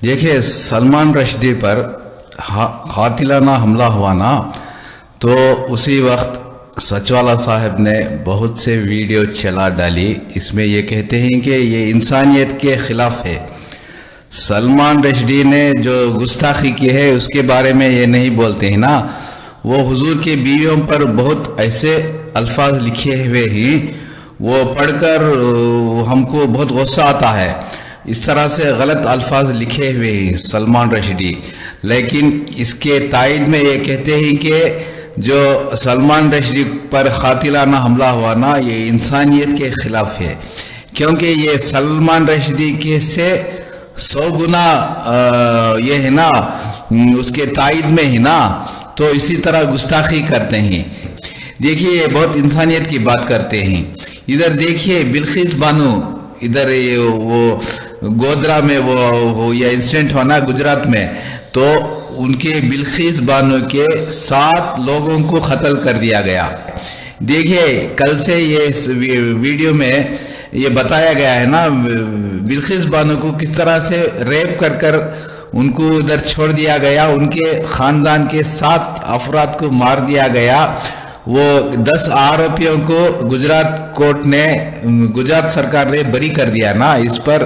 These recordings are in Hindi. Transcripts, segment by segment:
देखिए, सलमान रश्दी पर कातिलाना हमला हुआ ना, तो उसी वक्त सचवाला साहब ने बहुत से वीडियो चला डाली। इसमें ये कहते हैं कि ये इंसानियत के खिलाफ है। सलमान रश्दी ने जो गुस्ताखी की है उसके बारे में ये नहीं बोलते हैं ना। वो हुजूर के बीवियों पर बहुत ऐसे अल्फाज लिखे हुए हैं, वो पढ़कर हमको बहुत गुस्सा आता है। इस तरह से गलत अल्फाज लिखे हुए हैं सलमान रश्दी, लेकिन इसके तायद में ये कहते हैं कि जो सलमान रश्दी पर कातिलाना हमला हुआ ना, ये इंसानियत के खिलाफ है, क्योंकि ये सलमान रश्दी के से 100 गुना ये है ना, उसके तायद में है ना, तो इसी तरह गुस्ताखी करते हैं। देखिए, बहुत इंसानियत की बात करते हैं। इधर देखिए, बिल्किस बानो, इधर ये वो गोधरा में वो ये इंसिडेंट हुआ ना गुजरात में, तो उनके बिल्किस बानो के 7 लोगों को कत्ल कर दिया गया। देखिए, कल से ये इस वीडियो में ये बताया गया है ना, बिल्किस बानो को किस तरह से रेप कर कर उनको उधर छोड़ दिया गया, उनके खानदान के 7 अफराद को मार दिया गया। वो 10 आरोपियों को गुजरात सरकार ने बरी कर दिया ना। इस पर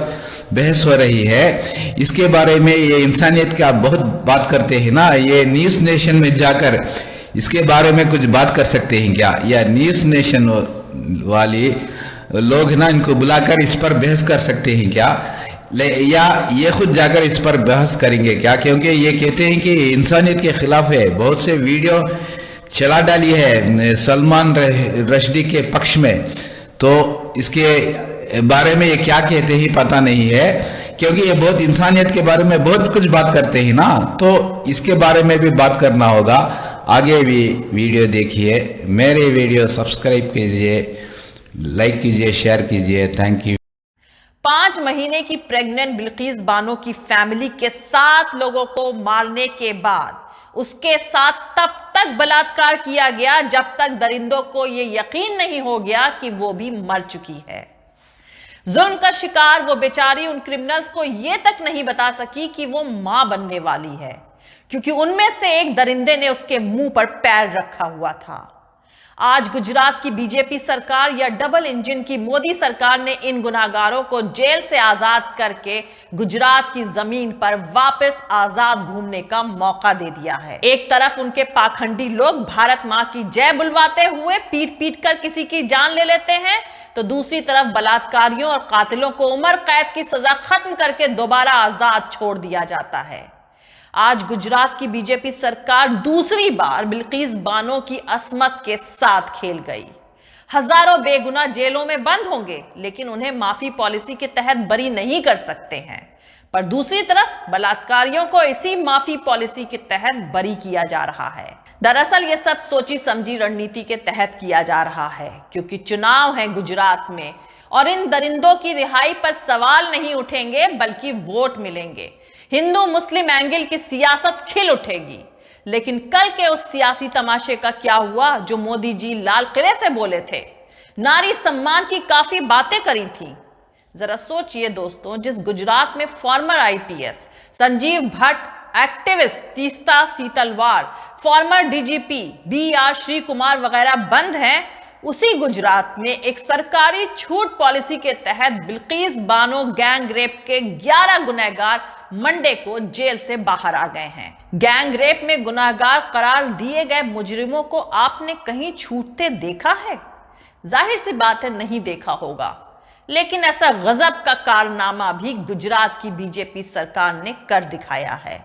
बहस हो रही है। इसके बारे में ये इंसानियत का बहुत बात करते हैं ना, ये न्यूज़ नेशन में जाकर इसके बारे में कुछ बात कर सकते हैं क्या? या न्यूज़ नेशन वाली लोग ना, इनको बुलाकर इस पर बहस कर सकते हैं क्या? या ये खुद जाकर इस पर बहस करेंगे क्या? क्योंकि ये कहते हैं कि इंसानियत के खिलाफ है। बहुत से वीडियो चला डाली है सलमान रश्दी के पक्ष में, तो इसके बारे में ये क्या कहते हैं पता नहीं है, क्योंकि ये बहुत इंसानियत के बारे में बहुत कुछ बात करते हैं ना, तो इसके बारे में भी बात करना होगा। आगे भी वीडियो देखिए, मेरे वीडियो सब्सक्राइब कीजिए, लाइक कीजिए, शेयर कीजिए। Thank you. 5 महीने की प्रेग्नेंट बिल्किस बानो की फैमिली के 7 लोगों को मारने के बाद उसके साथ तब तक बलात्कार किया गया जब तक दरिंदों को यह यकीन नहीं हो गया कि वो भी मर चुकी है। जुल्म का शिकार वो बेचारी उन क्रिमिनल्स को यह तक नहीं बता सकी कि वो मां बनने वाली है, क्योंकि उनमें से एक दरिंदे ने उसके मुंह पर पैर रखा हुआ था। आज गुजरात की बीजेपी सरकार या डबल इंजन की मोदी सरकार ने इन गुनाहगारों को जेल से आजाद करके गुजरात की जमीन पर वापस आजाद घूमने का मौका दे दिया है। एक तरफ उनके पाखंडी लोग भारत मां की जय बुलवाते हुए पीट पीट कर किसी की जान ले लेते हैं, तो दूसरी तरफ बलात्कारियों और कातिलों को उम्र कैद की सजा खत्म करके दोबारा आजाद छोड़ दिया जाता है। आज गुजरात की बीजेपी सरकार दूसरी बार बिल्किस बानो की अस्मत के साथ खेल गई। हजारों बेगुनाह जेलों में बंद होंगे, लेकिन उन्हें माफी पॉलिसी के तहत बरी नहीं कर सकते हैं। पर दूसरी तरफ बलात्कारियों को इसी माफी पॉलिसी के तहत बरी किया जा रहा है। दरअसल ये सब सोची समझी रणनीति के तहत किया जा रहा है, क्योंकि चुनाव है गुजरात में और इन दरिंदों की रिहाई पर सवाल नहीं उठेंगे बल्कि वोट मिलेंगे। हिंदू मुस्लिम एंगल की सियासत खिल उठेगी। लेकिन कल के उस सियासी तमाशे का क्या हुआ जो मोदी जी लाल किले से बोले थे? नारी सम्मान की काफी बातें करी थी। जरा सोचिए दोस्तों, जिस गुजरात में former IPS Sanjiv Bhatt, activist Teesta Setalvad, former DGP BR Sreekumar वगैरह बंद हैं, उसी गुजरात में एक सरकारी छूट पॉलिसी के तहत बिल्किस बानो गैंग रेप के 11 गुनहगार मंडे को जेल से बाहर आ गए हैं। गैंग रेप में गुनाहगार करार दिए गए मुजरिमों को आपने कहीं छूटते देखा है? जाहिर सी बात है, नहीं देखा होगा। लेकिन ऐसा गजब का कारनामा भी गुजरात की बीजेपी सरकार ने कर दिखाया है।